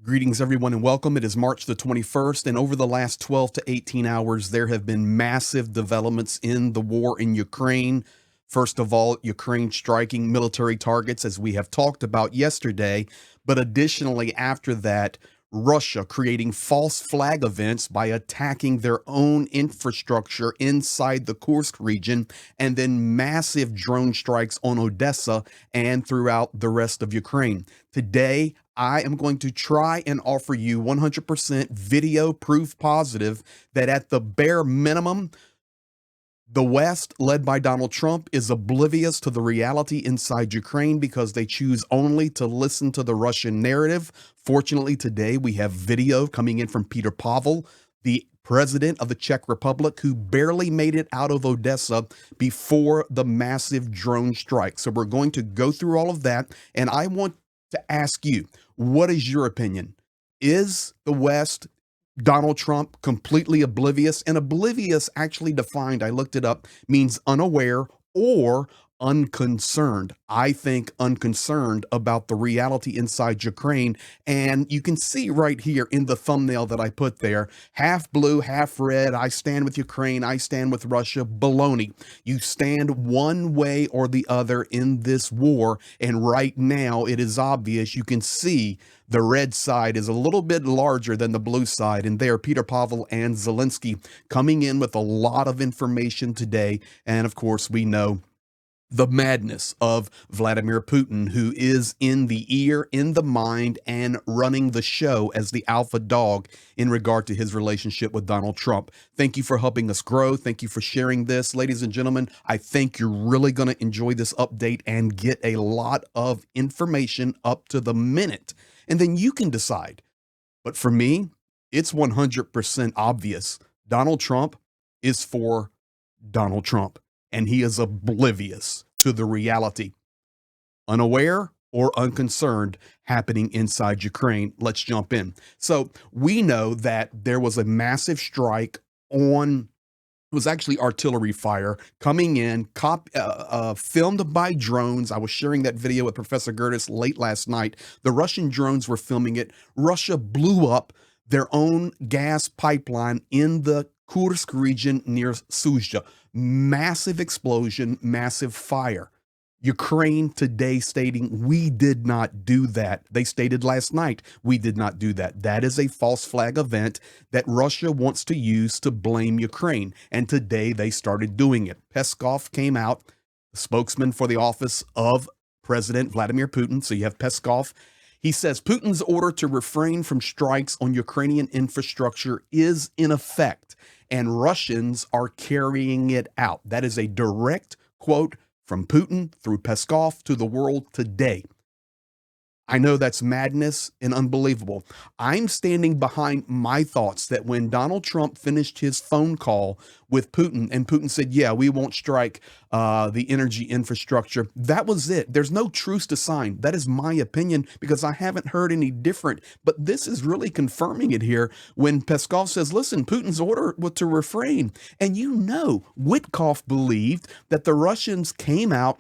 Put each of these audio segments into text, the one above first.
Greetings, everyone, and welcome. It is March the 21st, and over the last 12 to 18 hours, there have been massive developments in the war in Ukraine. First of all, Ukraine striking military targets, as we have talked about yesterday, but additionally, after that, Russia creating false flag events by attacking their own infrastructure inside the Kursk region, and then massive drone strikes on Odessa and throughout the rest of Ukraine. Today, I am going to try and offer you 100% video proof positive that at the bare minimum, the West, led by Donald Trump, is oblivious to the reality inside Ukraine because they choose only to listen to the Russian narrative. Fortunately, today we have video coming in from Pavel, the president of the Czech Republic, who barely made it out of Odessa before the massive drone strike. So we're going to go through all of that, and I want to ask you, what is your opinion? Is the West, Donald Trump, completely oblivious? And oblivious, actually defined, I looked it up, means unaware or unconcerned. I think unconcerned about the reality inside Ukraine. And you can see right here in the thumbnail that I put there, half blue, half red. I stand with Ukraine. I stand with Russia. Baloney. You stand one way or the other in this war. And right now it is obvious. You can see the red side is a little bit larger than the blue side. And there, Pavel and Zelensky coming in with a lot of information today. And of course, we know the madness of Vladimir Putin, who is in the ear, in the mind, and running the show as the alpha dog in regard to his relationship with Donald Trump. Thank you for helping us grow. Thank you for sharing this. Ladies and gentlemen, I think you're really going to enjoy this update and get a lot of information up to the minute. And then you can decide. But for me, it's 100% obvious. Donald Trump is for Donald Trump. And he is oblivious to the reality, unaware or unconcerned, happening inside Ukraine. Let's jump in. So we know that there was a massive strike on, it was actually artillery fire coming in, filmed by drones. I was sharing that video with Professor Gertis late last night. The Russian drones were filming it. Russia blew up their own gas pipeline in the Kursk region near Suzhda. Massive explosion, massive fire. Ukraine today stating, we did not do that. They stated last night, we did not do that. That is a false flag event that Russia wants to use to blame Ukraine. And today they started doing it. Peskov came out, the spokesman for the office of President Vladimir Putin. So you have Peskov. He says Putin's order to refrain from strikes on Ukrainian infrastructure is in effect, and Russians are carrying it out. That is a direct quote from Putin through Peskov to the world today. I know that's madness and unbelievable. I'm standing behind my thoughts that when Donald Trump finished his phone call with Putin and Putin said, yeah, we won't strike the energy infrastructure, that was it. There's no truce to sign. That is my opinion because I haven't heard any different. But this is really confirming it here when Peskov says, listen, Putin's order was to refrain. And you know, Witkoff believed that the Russians came out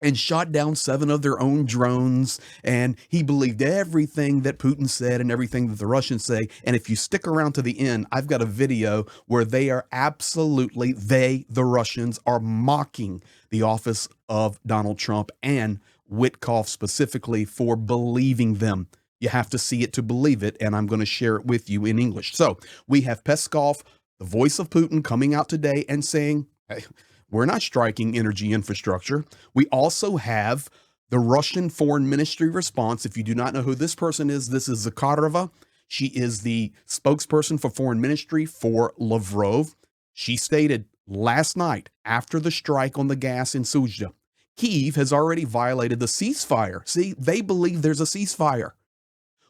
and shot down 7 of their own drones, and he believed everything that Putin said and everything that the Russians say. And if you stick around to the end, I've got a video where they are absolutely, the Russians, are mocking the office of Donald Trump and Witkoff specifically for believing them. You have to see it to believe it, and I'm going to share it with you in English. So we have Peskov, the voice of Putin, coming out today and saying, hey, we're not striking energy infrastructure. We also have the Russian Foreign Ministry response. If you do not know who this person is, this is Zakharova. She is the spokesperson for Foreign Ministry for Lavrov. She stated last night after the strike on the gas in Suzhda, Kyiv has already violated the ceasefire. See, they believe there's a ceasefire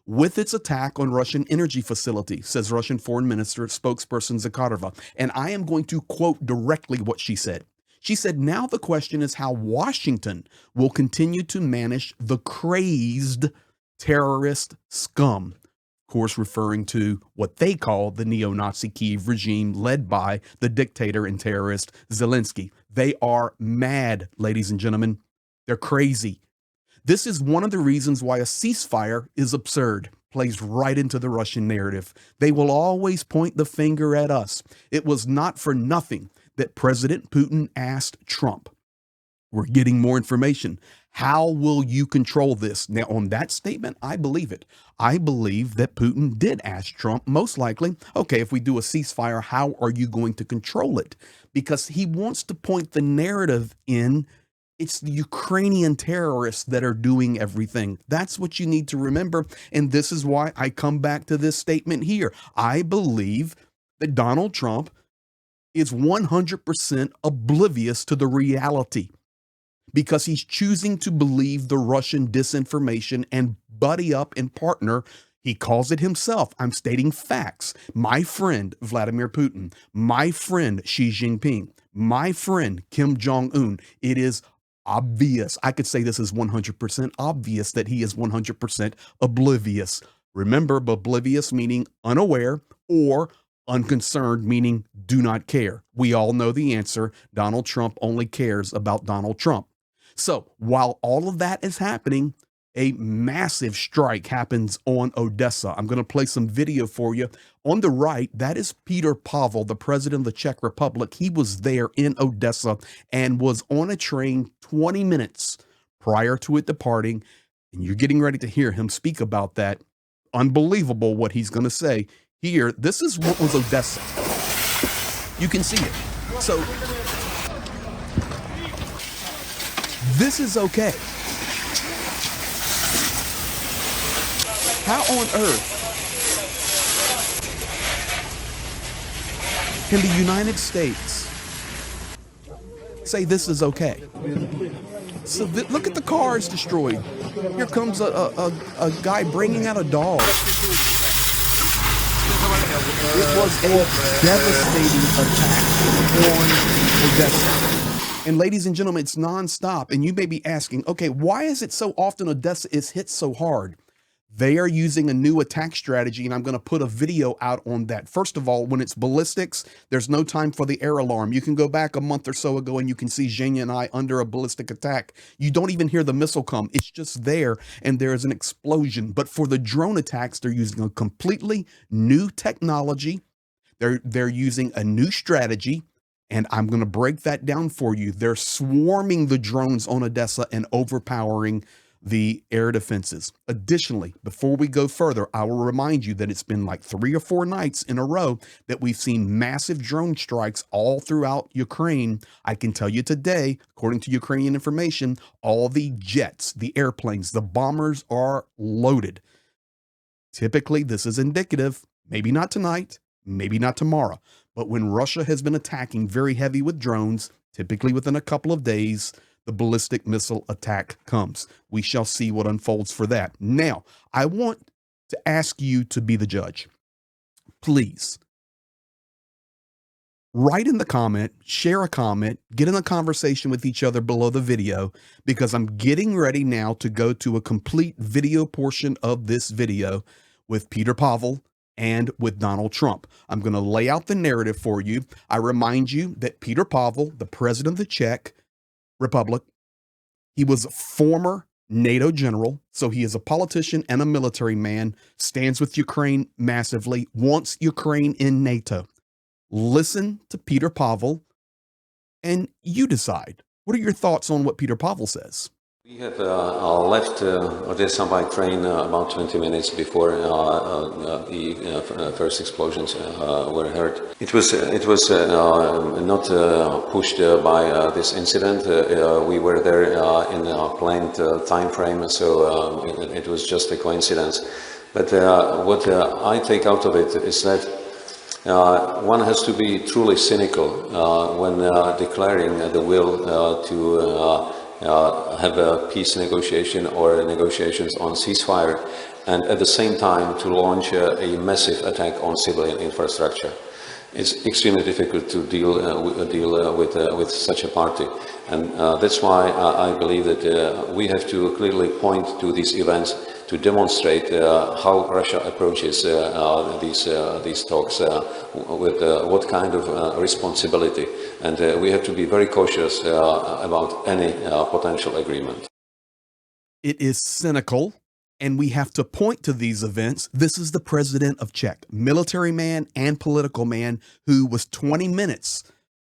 with its attack on Russian energy facility, says Russian Foreign Minister spokesperson Zakharova. And I am going to quote directly what she said. She said, now the question is how Washington will continue to manage the crazed terrorist scum. Of course, referring to what they call the neo-Nazi Kyiv regime led by the dictator and terrorist Zelensky. They are mad, ladies and gentlemen. They're crazy. This is one of the reasons why a ceasefire is absurd. plays right into the Russian narrative. They will always point the finger at us. It was not for nothing that President Putin asked Trump. We're getting more information. How will you control this? Now, on that statement, I believe it. I believe that Putin did ask Trump, most likely, okay, if we do a ceasefire, how are you going to control it? Because he wants to point the narrative in. It's the Ukrainian terrorists that are doing everything. That's what you need to remember. And this is why I come back to this statement here. I believe that Donald Trump is 100% oblivious to the reality, because he's choosing to believe the Russian disinformation and buddy up and partner. He calls it himself. I'm stating facts. My friend, Vladimir Putin, my friend, Xi Jinping, my friend, Kim Jong-un. It is obvious. I could say this is 100% obvious that he is 100% oblivious. Remember, oblivious meaning unaware, or unconcerned meaning do not care. We all know the answer. Donald Trump only cares about Donald Trump. So while all of that is happening, a massive strike happens on Odessa. I'm going to play some video for you. On the right, that is Peter Pavel, the president of the Czech Republic. He was there in Odessa and was on a train 20 minutes prior to it departing. And you're getting ready to hear him speak about that. Unbelievable what he's going to say. Here, this is what was Odessa. You can see it. So this is okay. How on earth can the United States say this is okay? So look at the cars destroyed. Here comes a guy bringing out a dog. It was a devastating attack on Odessa. And ladies and gentlemen, it's nonstop. And you may be asking, okay, why is it so often Odessa is hit so hard? They are using a new attack strategy, and I'm going to put a video out on that. First of all, when it's ballistics, there's no time for the air alarm. You can go back a month or so ago and you can see Zhenya and I under a ballistic attack. You don't even hear the missile come. It's just there, and there's an explosion. But for the drone attacks, they're using a completely new technology. They're using a new strategy, and I'm going to break that down for you. They're swarming the drones on Odessa and overpowering the air defenses. Additionally, before we go further, I will remind you that it's been like 3 or 4 nights in a row that we've seen massive drone strikes all throughout Ukraine. I can tell you today, according to Ukrainian information, all the jets, the airplanes, the bombers are loaded. Typically, this is indicative, maybe not tonight, maybe not tomorrow, but when Russia has been attacking very heavy with drones, typically within a couple of days, the ballistic missile attack comes. We shall see what unfolds for that. Now, I want to ask you to be the judge. Please write in the comment, share a comment, get in a conversation with each other below the video, because I'm getting ready now to go to a complete video portion of this video with Peter Pavel and with Donald Trump. I'm going to lay out the narrative for you. I remind you that Peter Pavel, the president of the Czech Republic, he was a former NATO general, so he is a politician and a military man, stands with Ukraine massively, wants Ukraine in NATO. Listen to Peter Pavel, and you decide. What are your thoughts on what Peter Pavel says? We have left Odessa by train about 20 minutes before the first explosions were heard. It was not pushed by this incident. We were there in a planned time frame, so it was just a coincidence. But what I take out of it is that one has to be truly cynical when declaring the will to have a peace negotiation or negotiations on ceasefire, and at the same time to launch a massive attack on civilian infrastructure. It's extremely difficult to deal with such a party, and that's why I believe that we have to clearly point to these events to demonstrate how Russia approaches these talks with what kind of responsibility, and we have to be very cautious about any potential agreement. It is cynical, and we have to point to these events. This is the president of Czech, military man and political man, who was 20 minutes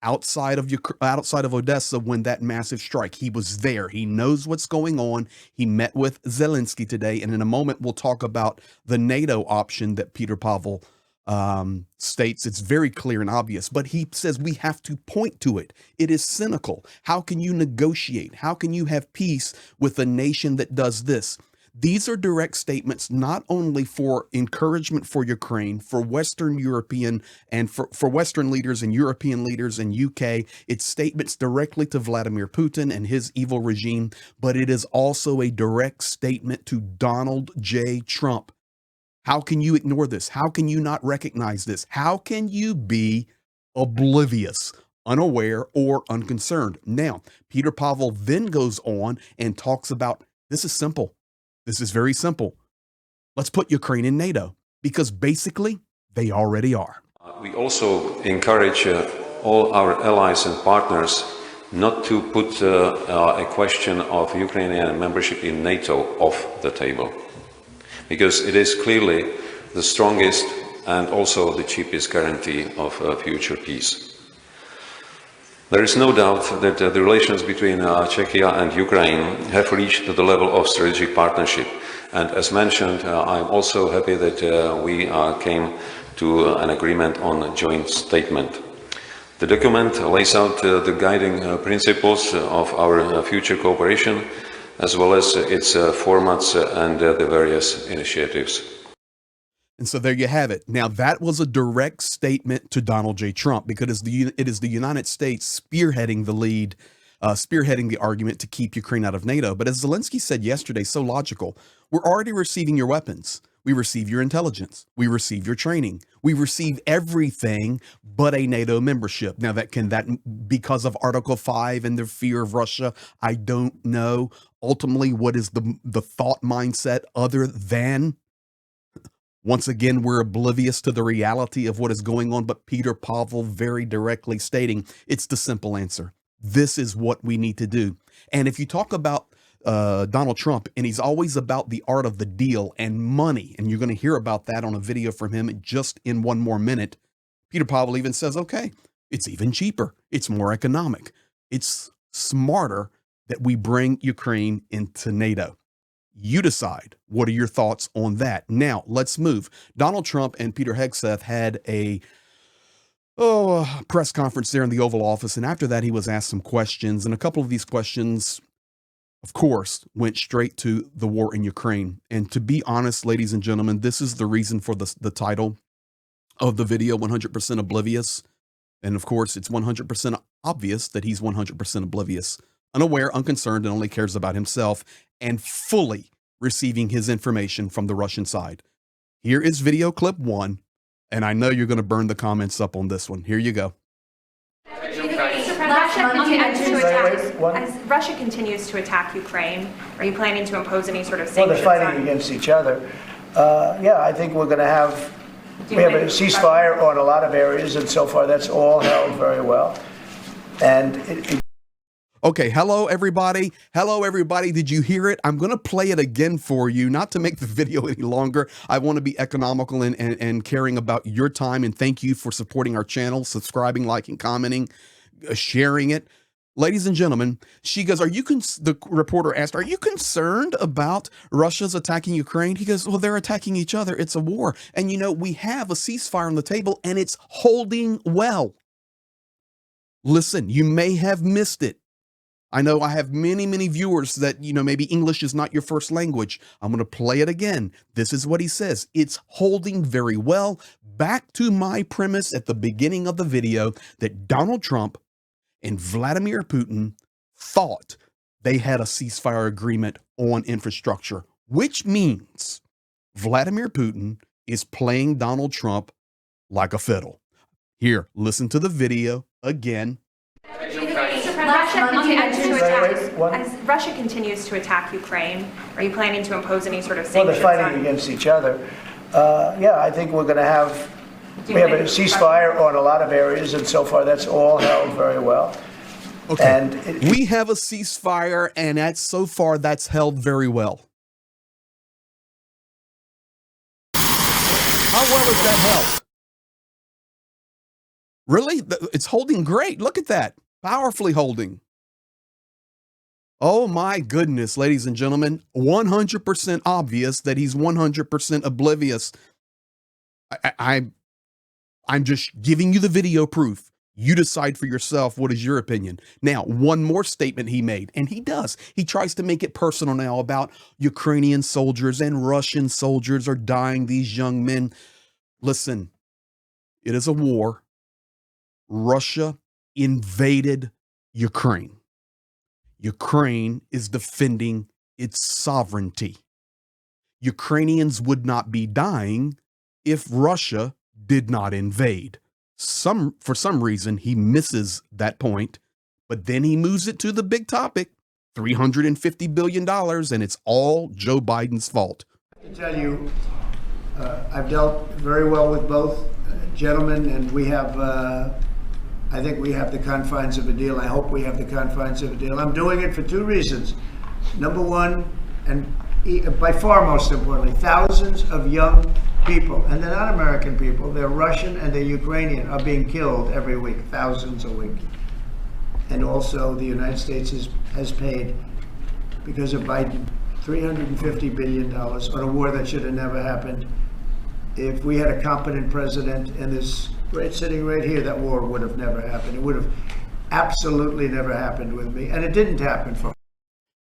outside of Odessa when that massive strike. He was there. He knows what's going on. He met with Zelensky today, and in a moment we'll talk about the NATO option that Peter Pavel states. It's very clear and obvious, but he says we have to point to it. It is cynical. How can you negotiate? How can you have peace with a nation that does this? These are direct statements, not only for encouragement for Ukraine, for Western European and for Western leaders and European leaders and UK. It's statements directly to Vladimir Putin and his evil regime, but it is also a direct statement to Donald J. Trump. How can you ignore this? How can you not recognize this? How can you be oblivious, unaware, or unconcerned? Now, Peter Pavel then goes on and talks about, this is simple. This is very simple. Let's put Ukraine in NATO, because basically they already are. We also encourage all our allies and partners not to put a question of Ukrainian membership in NATO off the table, because it is clearly the strongest and also the cheapest guarantee of future peace. There is no doubt that the relations between Czechia and Ukraine have reached the level of strategic partnership. And as mentioned, I'm also happy that we came to an agreement on a joint statement. The document lays out the guiding principles of our future cooperation, as well as its formats and the various initiatives. And so there you have it. Now, that was a direct statement to Donald J. Trump, because it is the United States spearheading the lead, spearheading the argument to keep Ukraine out of NATO. But as Zelensky said yesterday, so logical, we're already receiving your weapons. We receive your intelligence. We receive your training. We receive everything but a NATO membership. Now, that because of Article 5 and the fear of Russia? I don't know. Ultimately, what is the thought mindset other than, once again, we're oblivious to the reality of what is going on, but Peter Pavel very directly stating it's the simple answer. This is what we need to do. And if you talk about Donald Trump, and he's always about the art of the deal and money, and you're going to hear about that on a video from him just in one more minute, Peter Pavel even says, okay, it's even cheaper. It's more economic. It's smarter that we bring Ukraine into NATO. You decide. What are your thoughts on that? Now, let's move. Donald Trump and Peter Hegseth had a press conference there in the Oval Office, and after that, he was asked some questions, and a couple of these questions, of course, went straight to the war in Ukraine. And to be honest, ladies and gentlemen, this is the reason for the title of the video, 100% Oblivious. And of course, it's 100% obvious that he's 100% oblivious, unaware, unconcerned, and only cares about himself, and fully receiving his information from the Russian side. Here is video clip 1, and I know you're going to burn the comments up on this one. Here you go. As Russia continues to attack Ukraine, are you planning to impose any sort of sanctions? Well, they're fighting against each other. Yeah, I think we're going to have, we have a ceasefire on a lot of areas, and so far that's all held very well. And Okay, hello everybody. Hello everybody. Did you hear it? I'm going to play it again for you, not to make the video any longer. I want to be economical and caring about your time, and thank you for supporting our channel, subscribing, liking, commenting, sharing it. Ladies and gentlemen, she goes, the reporter asked, are you concerned about Russia's attacking Ukraine? He goes, well, they're attacking each other. It's a war. And you know, we have a ceasefire on the table and it's holding well. Listen, you may have missed it. I know I have many, many viewers that, you know, maybe English is not your first language. I'm going to play it again. This is what he says. It's holding very well. Back to my premise at the beginning of the video that Donald Trump and Vladimir Putin thought they had a ceasefire agreement on infrastructure, which means Vladimir Putin is playing Donald Trump like a fiddle. Here, listen to the video again. As Russia continues to attack Ukraine, are you planning to impose any sort of well, sanctions? they're fighting against each other. Yeah, I think we're going to have, we have a ceasefire on a lot of areas, and so far that's all held very well. Okay, and we have a ceasefire, and so far that's held very well. How well has that helped? Really? It's holding great. Look at that. Powerfully holding. Oh my goodness, ladies and gentlemen, 100% obvious that he's 100% oblivious. I'm just giving you the video proof. You decide for yourself what is your opinion. Now, one more statement he made, and he does. He tries to make it personal now about Ukrainian soldiers and Russian soldiers are dying, these young men. Listen, it is a war. Russia invaded Ukraine. Ukraine is defending its sovereignty. Ukrainians would not be dying if Russia did not invade. For some reason, he misses that point, but then he moves it to the big topic, $350 billion, and it's all Joe Biden's fault. I can tell you, I've dealt very well with both gentlemen, and we have, I think we have the confines of a deal. I hope we have the confines of a deal. I'm doing it for two reasons. Number one, and by far most importantly, thousands of young people, and they're not American people, they're Russian and they're Ukrainian, are being killed every week, thousands a week. And also the United States has paid, because of Biden, $350 billion on a war that should have never happened. If we had a competent president in this sitting right here, that war would have never happened. It would have absolutely never happened with me, and it didn't happen for me.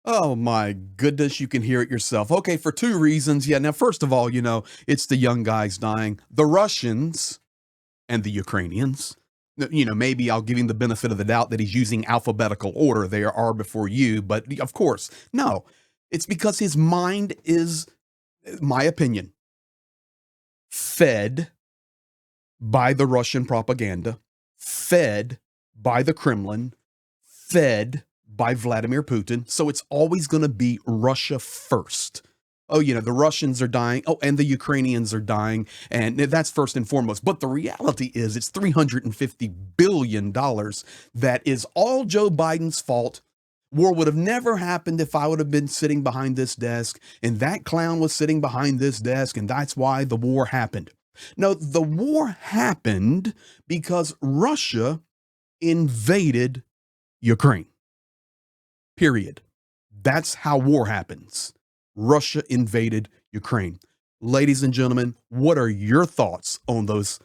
Oh my goodness, you can hear it yourself. Okay, for two reasons. Yeah, now, first of all, it's the young guys dying. The Russians and the Ukrainians. Maybe I'll give him the benefit of the doubt that he's using alphabetical order. They are before you, but of course, no. It's because his mind is, my opinion, fed by the Russian propaganda, fed by the Kremlin, fed by Vladimir Putin. So it's always going to be Russia first. Oh, the Russians are dying. Oh, and the Ukrainians are dying. And that's first and foremost. But the reality is it's $350 billion that is all Joe Biden's fault. War would have never happened if I would have been sitting behind this desk and that clown was sitting behind this desk, and that's why the war happened. No, the war happened because Russia invaded Ukraine. Period. That's how war happens. Russia invaded Ukraine. Ladies and gentlemen, what are your thoughts on those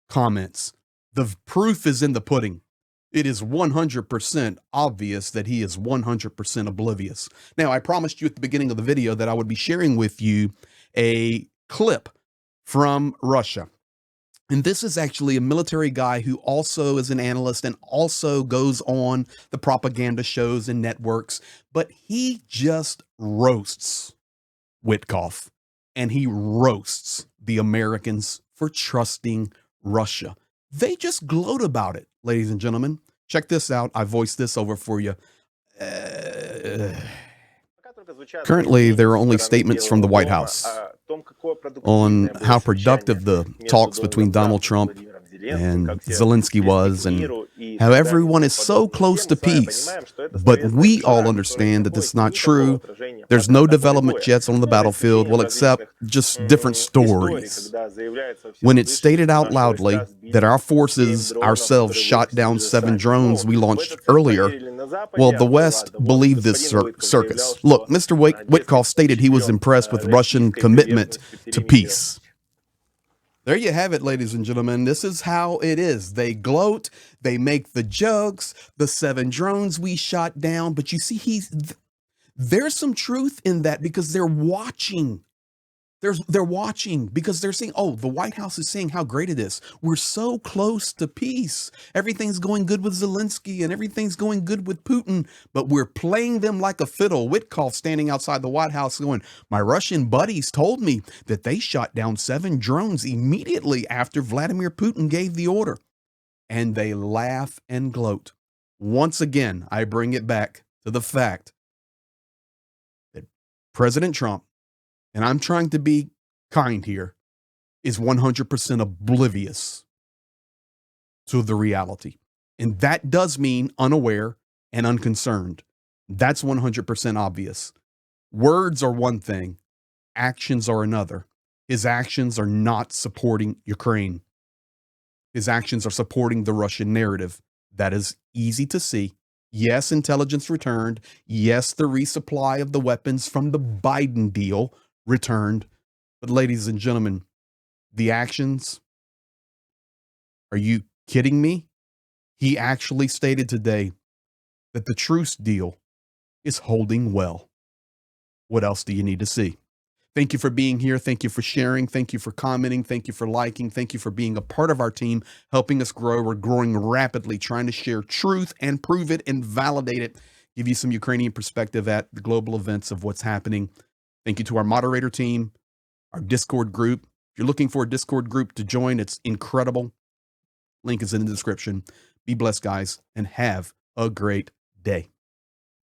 comments? The proof is in the pudding. It is 100% obvious that he is 100% oblivious. Now, I promised you at the beginning of the video that I would be sharing with you a clip from Russia. And this is actually a military guy who also is an analyst and also goes on the propaganda shows and networks, but he just roasts Witkoff, and he roasts the Americans for trusting Russia. They just gloat about it, ladies and gentlemen. Check this out. I voiced this over for you. Currently, there are only statements from the White House on how productive the talks between Donald Trump and Zelensky was, and how everyone is so close to peace. But we all understand that this is not true. There's no development jets on the battlefield, well, except just different stories. When it's stated out loudly that our forces ourselves shot down 7 drones we launched earlier, well, the West believed this circus. Look, Mr. Witkoff stated he was impressed with Russian commitment to peace. There you have it, ladies and gentlemen. This is how it is. They gloat, they make the jokes, the 7 drones we shot down. But you see, there's some truth in that because they're watching. They're watching because they're saying, oh, the White House is saying how great it is. We're so close to peace. Everything's going good with Zelensky and everything's going good with Putin, but we're playing them like a fiddle. Witkoff standing outside the White House going, my Russian buddies told me that they shot down 7 drones immediately after Vladimir Putin gave the order. And they laugh and gloat. Once again, I bring it back to the fact that President Trump, and I'm trying to be kind here, is 100% oblivious to the reality. And that does mean unaware and unconcerned. That's 100% obvious. Words are one thing, actions are another. His actions are not supporting Ukraine. His actions are supporting the Russian narrative. That is easy to see. Yes, intelligence returned. Yes, the resupply of the weapons from the Biden deal returned. But ladies and gentlemen, the actions, are you kidding me? He actually stated today that the truce deal is holding well. What else do you need to see? Thank you for being here. Thank you for sharing. Thank you for commenting. Thank you for liking. Thank you for being a part of our team, helping us grow. We're growing rapidly, trying to share truth and prove it and validate it, give you some Ukrainian perspective at the global events of what's happening. Thank you to our moderator team, our Discord group. If you're looking for a Discord group to join, it's incredible. Link is in the description. Be blessed, guys, and have a great day.